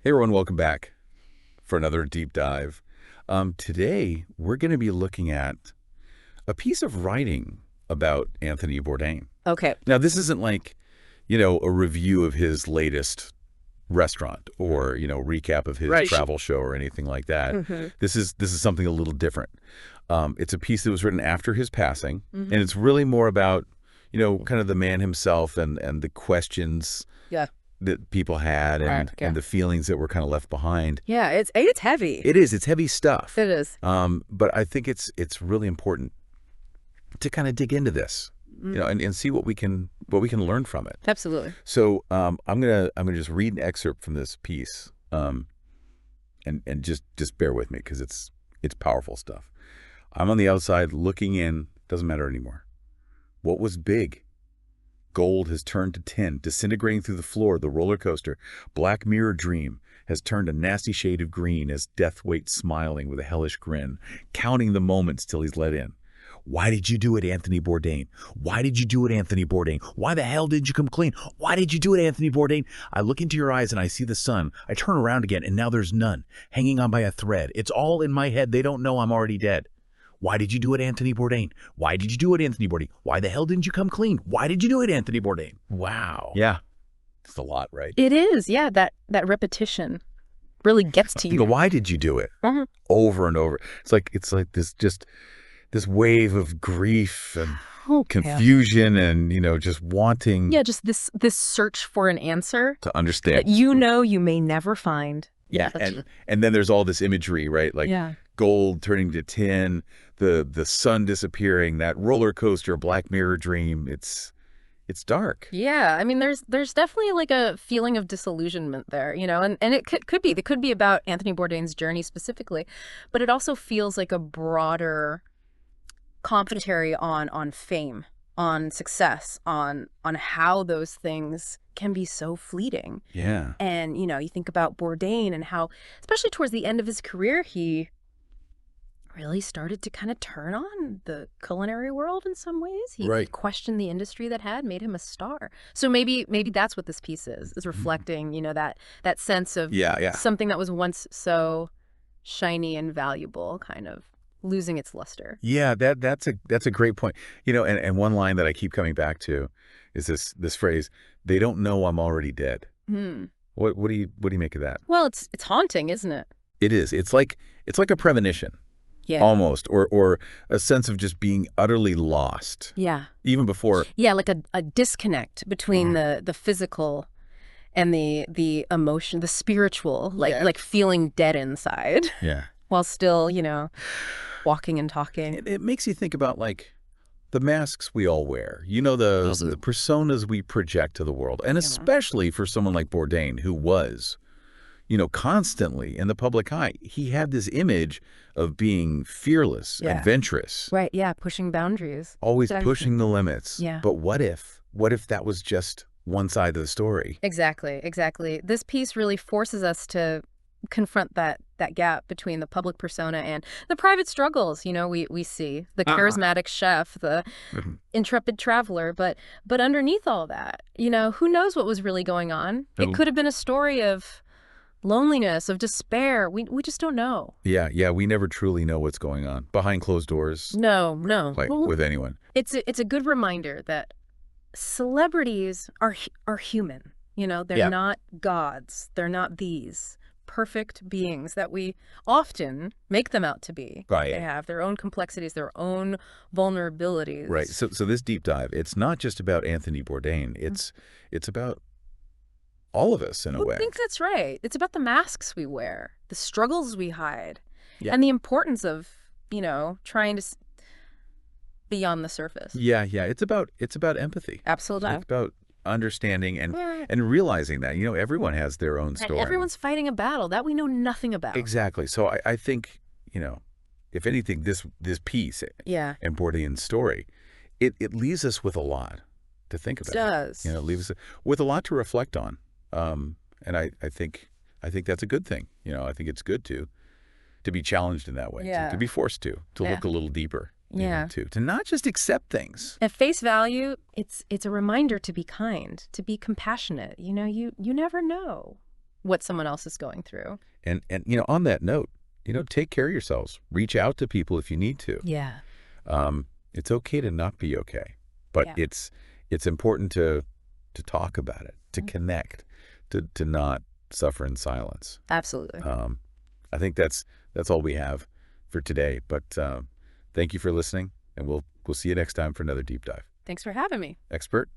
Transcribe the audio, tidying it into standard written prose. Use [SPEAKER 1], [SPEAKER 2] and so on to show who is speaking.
[SPEAKER 1] Hey everyone, welcome back for another deep dive. Today, we're going to be looking at a piece of writing about Anthony Bourdain.
[SPEAKER 2] Okay.
[SPEAKER 1] Now, this isn't like, a review of his latest restaurant or, recap of his
[SPEAKER 2] Right.
[SPEAKER 1] travel show or anything like that. This is something a little different. It's a piece that was written after his passing, and it's really more about, kind of the man himself and the questions that people had and the feelings that were kind of left behind.
[SPEAKER 2] Yeah, it's heavy.
[SPEAKER 1] It is. It's heavy stuff.
[SPEAKER 2] It is.
[SPEAKER 1] But I think it's really important to kind of dig into this, and see what we can learn from it.
[SPEAKER 2] Absolutely.
[SPEAKER 1] So I'm gonna just read an excerpt from this piece, and just bear with me because it's powerful stuff. I'm on the outside looking in. Doesn't matter anymore. What was big? Gold has turned to tin, disintegrating through the floor of the roller coaster. Black Mirror Dream has turned a nasty shade of green as death waits smiling with a hellish grin, counting the moments till he's let in. Why did you do it, Anthony Bourdain? Why did you do it, Anthony Bourdain? Why the hell did you come clean? Why did you do it, Anthony Bourdain? I look into your eyes and I see the sun. I turn around again and now there's none, hanging on by a thread. It's all in my head. They don't know I'm already dead. Why did you do it, Anthony Bourdain? Why did you do it, Anthony Bourdain? Why the hell didn't you come clean? Why did you do it, Anthony Bourdain? Wow. Yeah. It's a lot, right?
[SPEAKER 2] It is. Yeah, that repetition really gets to you.
[SPEAKER 1] Why did you do it? Over and over. It's like this wave of grief and confusion and, just wanting.
[SPEAKER 2] Yeah, just this search for an answer
[SPEAKER 1] to understand.
[SPEAKER 2] That you may never find.
[SPEAKER 1] Yeah, and then there's all this imagery, right? Like gold turning to tin, the sun disappearing, that roller coaster, Black Mirror Dream. It's dark.
[SPEAKER 2] Yeah, I mean, there's definitely like a feeling of disillusionment there, and it could be about Anthony Bourdain's journey specifically, but it also feels like a broader commentary on fame, on success, on how those things can be so fleeting.
[SPEAKER 1] Yeah.
[SPEAKER 2] And, you think about Bourdain and how, especially towards the end of his career, he really started to kind of turn on the culinary world in some ways. He questioned the industry that had made him a star. So maybe that's what this piece is reflecting, that sense of something that was once so shiny and valuable kind of losing its luster.
[SPEAKER 1] Yeah, that's a great point. And one line that I keep coming back to is this phrase, "They don't know I'm already dead." What do you make of that?
[SPEAKER 2] Well, it's haunting, isn't it?
[SPEAKER 1] It is. It's like a premonition.
[SPEAKER 2] Yeah.
[SPEAKER 1] Almost, or a sense of just being utterly lost.
[SPEAKER 2] Yeah.
[SPEAKER 1] Even before.
[SPEAKER 2] Yeah, like a disconnect between the physical and the emotion, the spiritual, like feeling dead inside.
[SPEAKER 1] Yeah.
[SPEAKER 2] While still, walking and talking.
[SPEAKER 1] It makes you think about like the masks we all wear, the personas we project to the world. And especially for someone like Bourdain, who was, constantly in the public eye. He had this image of being fearless, adventurous.
[SPEAKER 2] Right, yeah, pushing boundaries.
[SPEAKER 1] Always pushing the limits.
[SPEAKER 2] Yeah.
[SPEAKER 1] But what if that was just one side of the story?
[SPEAKER 2] Exactly. This piece really forces us to confront that gap between the public persona and the private struggles, we see. The charismatic chef, the intrepid traveler, but underneath all that, who knows what was really going on? It could have been a story of loneliness, of despair. We just don't know.
[SPEAKER 1] Yeah, we never truly know what's going on behind closed doors.
[SPEAKER 2] No.
[SPEAKER 1] Like with anyone.
[SPEAKER 2] It's a good reminder that celebrities are human. They're not gods. They're not these perfect beings that we often make them out to be.
[SPEAKER 1] Right.
[SPEAKER 2] They have their own complexities, their own vulnerabilities.
[SPEAKER 1] Right. So this deep dive, it's not just about Anthony Bourdain. It's about all of us in a way.
[SPEAKER 2] I think that's right. It's about the masks we wear, the struggles we hide, and the importance of, trying to beyond the surface.
[SPEAKER 1] Yeah. It's about empathy.
[SPEAKER 2] Absolutely.
[SPEAKER 1] It's about understanding and realizing that everyone has their own story.
[SPEAKER 2] Everyone's fighting a battle that we know nothing about.
[SPEAKER 1] Exactly. So I think if anything, this piece and Bourdain's story, it leaves us with a lot to think about.
[SPEAKER 2] It does.
[SPEAKER 1] It leaves us with a lot to reflect on, and I think that's a good thing. I think it's good to be challenged in that way, to be forced to look a little deeper. To not just accept things
[SPEAKER 2] at face value. It's a reminder to be kind, to be compassionate. You never know what someone else is going through.
[SPEAKER 1] And you know, on that note, you know, take care of yourselves. Reach out to people if you need to.
[SPEAKER 2] Yeah.
[SPEAKER 1] It's okay to not be okay, but it's important to talk about it, to connect, to not suffer in silence.
[SPEAKER 2] Absolutely.
[SPEAKER 1] I think that's all we have for today. But thank you for listening, and we'll see you next time for another deep dive.
[SPEAKER 2] Thanks for having me.
[SPEAKER 1] Expert.